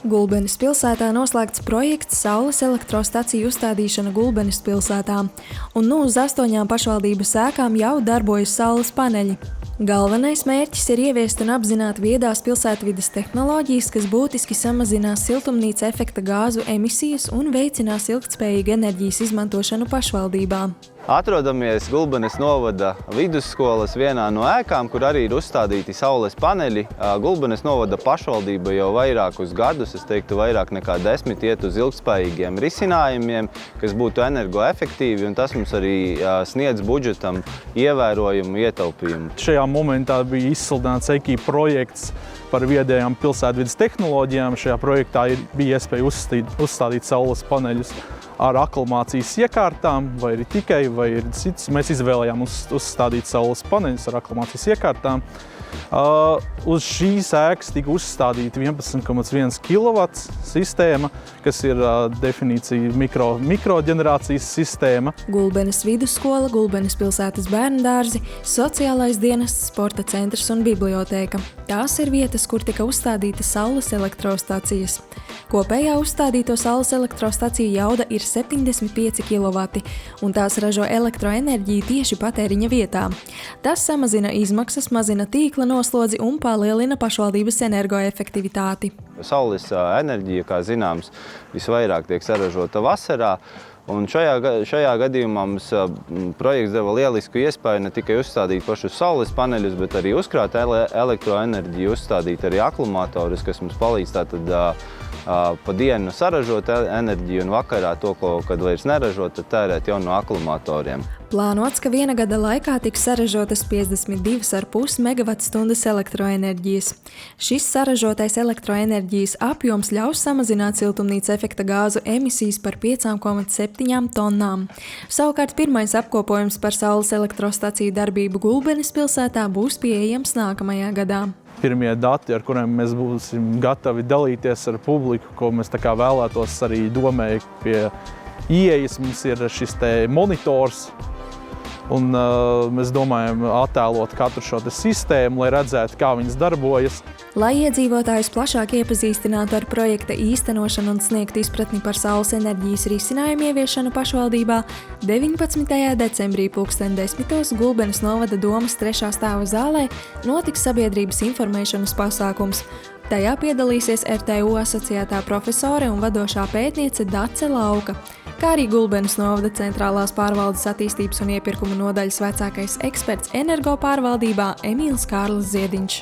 Gulbenes pilsētā noslēgts projekts Saules elektrostaciju uzstādīšana Gulbenes pilsētā, un uz 8 pašvaldības ēkām jau darbojas saules paneļi. Galvenais mērķis ir ieviest un apzināt viedās pilsētvides tehnoloģijas, kas būtiski samazinās siltumnīca efekta gāzu emisijas un veicinās ilgtspējīgu enerģijas izmantošanu pašvaldībā. Atrodamies Gulbenes novada vidusskolas vienā no ēkām, kur arī ir uzstādīti saules paneļi. Gulbenes novada pašvaldība jau vairākus gadus, es teiktu vairāk nekā 10, iet uz ilgtspējīgiem risinājumiem, kas būtu energoefektīvi, un tas mums arī sniedz budžetam ievērojumu ietaupījumu. Šajā momentā bija izsludināts EKI projekts par viedajām pilsētvides tehnoloģijām. Šajā projektā bija iespēja uzstādīt saules paneļus ar aklimācijas iekārtām, vai arī tikai, vai ir cits. Mēs izvēlējām uzstādīt saules paneļus ar aklimācijas iekārtām. Uz šīs ēkas tika uzstādīta 11,1 kW sistēma, kas ir definīcija mikroģenerācijas sistēma. Gulbenes vidusskola, Gulbenes pilsētas bērnudārzi, sociālais dienests, sporta centrs un bibliotēka. Tās ir vietas, kur tika uzstādītas saules elektrostacijas. Kopējā uzstādīto saules elektrostaciju jauda ir 75 kW, un tās ražo elektroenerģiju tieši patēriņa vietā. Tas samazina izmaksas, mazina tīkla noslodzi un palielina pašvaldības energoefektivitāti. Saules enerģija, kā zināms, visvairāk tiek saražota vasarā. Un šajā gadījumā mums projekts deva lielisku iespēju ne tikai uzstādīt pašus saules paneļus, bet arī uzkrāt elektroenerģiju, uzstādīt arī akumulatorus, kas mums palīdz tātad pa dienu saražot enerģiju un vakarā to, kad vairs neražot, tad tērēt jau no akumulatoriem. Plānots, ka viena gada laikā tiks saražotas 52,5 MWh elektroenerģijas. Šis saražotais elektroenerģijas apjoms ļaus samazināt siltumnīca efekta gāzu emisijas par 5,7 tonnām. Savukārt pirmais apkopojums par saules elektrostaciju darbību Gulbenes pilsētā būs pieejams nākamajā gadā. Pirmie dati, ar kuriem mēs būsim gatavi dalīties ar publiku, ko mēs vēlētos arī domēji pie ieejas, mums ir šis monitors. Un mēs domājam attēlot katru šo sistēmu, lai redzētu, kā viņas darbojas. Lai iedzīvotājus plašāk iepazīstinātu ar projekta īstenošanu un sniegtu izpratni par saules enerģijas risinājumu ieviešanu pašvaldībā, 19. decembrī 10:00 Gulbenes novada domas 3. stāva zālē notiks sabiedrības informēšanas pasākums. Tajā piedalīsies RTU asociētā profesore un vadošā pētniece Dace Lauka, kā arī Gulbenes novada centrālās pārvaldes attīstības un iepirkuma nodaļas vecākais eksperts energopārvaldībā Emīls Kārlis Ziediņš.